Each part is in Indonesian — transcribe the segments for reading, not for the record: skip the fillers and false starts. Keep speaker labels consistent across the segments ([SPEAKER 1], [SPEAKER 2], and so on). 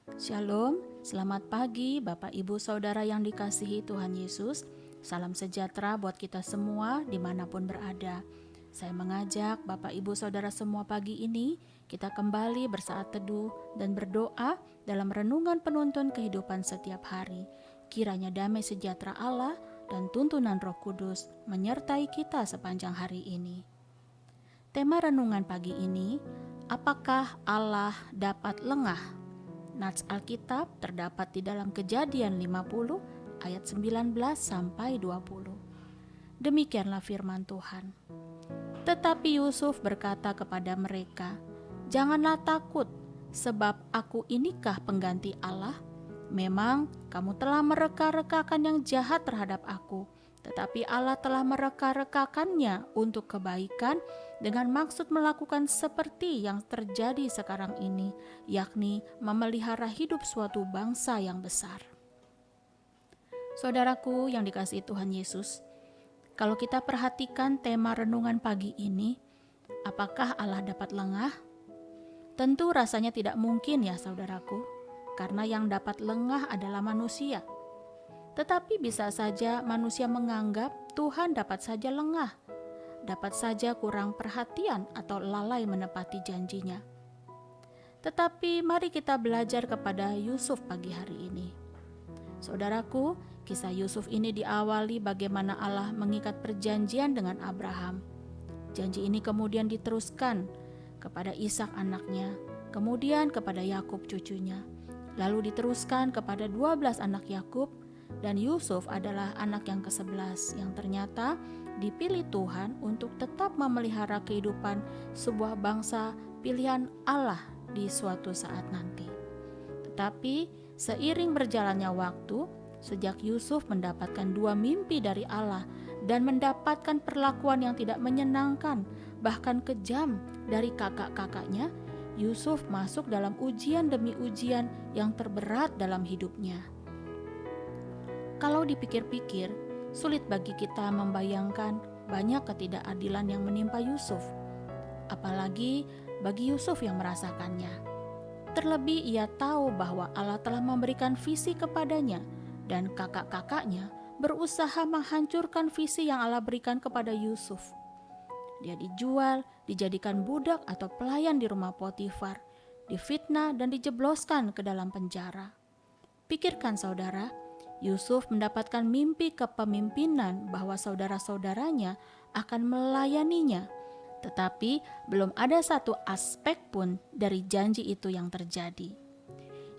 [SPEAKER 1] Shalom, selamat pagi Bapak Ibu Saudara yang dikasihi Tuhan Yesus. Salam sejahtera buat kita semua dimanapun berada. Saya mengajak Bapak Ibu Saudara semua pagi ini kita kembali bersaat teduh dan berdoa dalam renungan penuntun kehidupan setiap hari. Kiranya damai sejahtera Allah dan tuntunan Roh Kudus menyertai kita sepanjang hari ini. Tema renungan pagi ini, apakah Allah dapat lengah? Nats Alkitab terdapat di dalam Kejadian 50 ayat 19 sampai 20. Demikianlah firman Tuhan. Tetapi Yusuf berkata kepada mereka, "Janganlah takut, sebab aku inikah pengganti Allah? Memang kamu telah mereka-rekakan yang jahat terhadap aku, tetapi Allah telah mereka-rekakannya untuk kebaikan dengan maksud melakukan seperti yang terjadi sekarang ini, yakni memelihara hidup suatu bangsa yang besar." Saudaraku yang dikasihi Tuhan Yesus, kalau kita perhatikan tema renungan pagi ini, apakah Allah dapat lengah? Tentu rasanya tidak mungkin ya saudaraku, karena yang dapat lengah adalah manusia. Tetapi bisa saja manusia menganggap Tuhan dapat saja lengah, dapat saja kurang perhatian atau lalai menepati janjinya. Tetapi mari kita belajar kepada Yusuf pagi hari ini. Saudaraku, kisah Yusuf ini diawali bagaimana Allah mengikat perjanjian dengan Abraham. Janji ini kemudian diteruskan kepada Ishak anaknya, kemudian kepada Yakub cucunya, lalu diteruskan kepada 12 anak Yakub, dan Yusuf adalah anak yang ke-11 yang ternyata dipilih Tuhan untuk tetap memelihara kehidupan sebuah bangsa pilihan Allah di suatu saat nanti. Tetapi seiring berjalannya waktu, sejak Yusuf mendapatkan 2 mimpi dari Allah dan mendapatkan perlakuan yang tidak menyenangkan, bahkan kejam dari kakak-kakaknya, Yusuf masuk dalam ujian demi ujian yang terberat dalam hidupnya. Kalau dipikir-pikir, sulit bagi kita membayangkan banyak ketidakadilan yang menimpa Yusuf. Apalagi bagi Yusuf yang merasakannya. Terlebih ia tahu bahwa Allah telah memberikan visi kepadanya dan kakak-kakaknya berusaha menghancurkan visi yang Allah berikan kepada Yusuf. Dia dijual, dijadikan budak atau pelayan di rumah Potifar, difitnah dan dijebloskan ke dalam penjara. Pikirkan saudara, Yusuf mendapatkan mimpi kepemimpinan bahwa saudara-saudaranya akan melayaninya, tetapi belum ada satu aspek pun dari janji itu yang terjadi.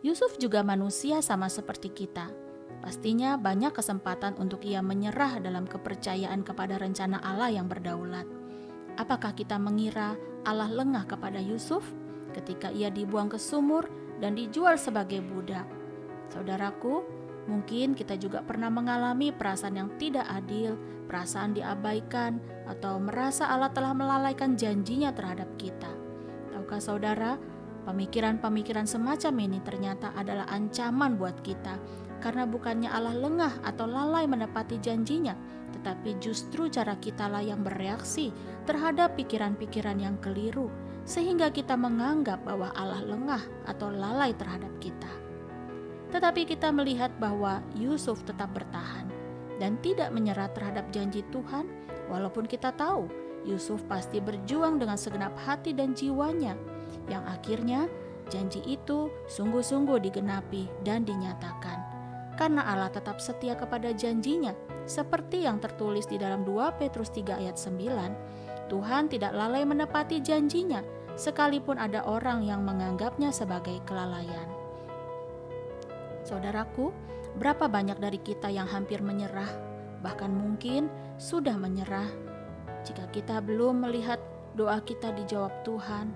[SPEAKER 1] Yusuf juga manusia sama seperti kita. Pastinya banyak kesempatan untuk ia menyerah dalam kepercayaan kepada rencana Allah yang berdaulat. Apakah kita mengira Allah lengah kepada Yusuf ketika ia dibuang ke sumur dan dijual sebagai budak? Saudaraku, mungkin kita juga pernah mengalami perasaan yang tidak adil, perasaan diabaikan, atau merasa Allah telah melalaikan janjinya terhadap kita. Tahukah saudara, pemikiran-pemikiran semacam ini ternyata adalah ancaman buat kita, karena bukannya Allah lengah atau lalai menepati janjinya, tetapi justru cara kitalah yang bereaksi terhadap pikiran-pikiran yang keliru, sehingga kita menganggap bahwa Allah lengah atau lalai terhadap kita. Tetapi kita melihat bahwa Yusuf tetap bertahan dan tidak menyerah terhadap janji Tuhan, walaupun kita tahu Yusuf pasti berjuang dengan segenap hati dan jiwanya, yang akhirnya janji itu sungguh-sungguh digenapi dan dinyatakan. Karena Allah tetap setia kepada janjinya, seperti yang tertulis di dalam 2 Petrus 3 ayat 9, Tuhan tidak lalai menepati janjinya, sekalipun ada orang yang menganggapnya sebagai kelalaian. Saudaraku, berapa banyak dari kita yang hampir menyerah, bahkan mungkin sudah menyerah, jika kita belum melihat doa kita dijawab Tuhan,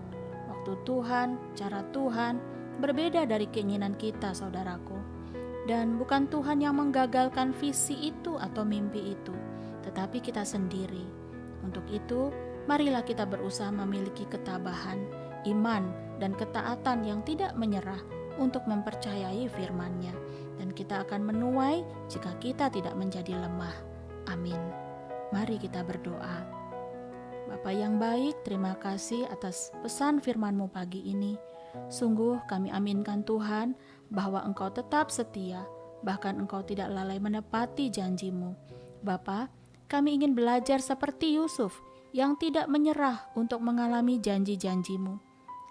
[SPEAKER 1] waktu Tuhan, cara Tuhan berbeda dari keinginan kita, saudaraku. Dan bukan Tuhan yang menggagalkan visi itu atau mimpi itu, tetapi kita sendiri. Untuk itu, marilah kita berusaha memiliki ketabahan, iman, dan ketaatan yang tidak menyerah untuk mempercayai firman-Nya, dan kita akan menuai jika kita tidak menjadi lemah. Amin. Mari kita berdoa. Bapa yang baik, terima kasih atas pesan firman-Mu pagi ini. Sungguh kami aminkan Tuhan bahwa Engkau tetap setia, bahkan Engkau tidak lalai menepati janji-Mu. Bapa, kami ingin belajar seperti Yusuf yang tidak menyerah untuk mengalami janji-janji-Mu.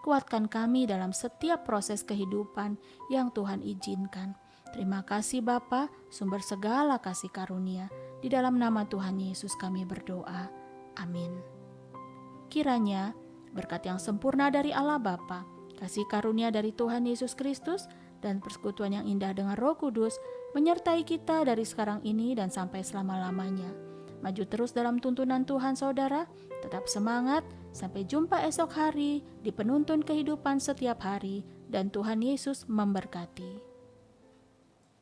[SPEAKER 1] Kuatkan kami dalam setiap proses kehidupan yang Tuhan izinkan. Terima kasih Bapa, sumber segala kasih karunia. Di dalam nama Tuhan Yesus kami berdoa. Amin. Kiranya berkat yang sempurna dari Allah Bapa, kasih karunia dari Tuhan Yesus Kristus, dan persekutuan yang indah dengan Roh Kudus menyertai kita dari sekarang ini dan sampai selama-lamanya. Maju terus dalam tuntunan Tuhan saudara, tetap semangat, sampai jumpa esok hari di penuntun kehidupan setiap hari, dan Tuhan Yesus memberkati.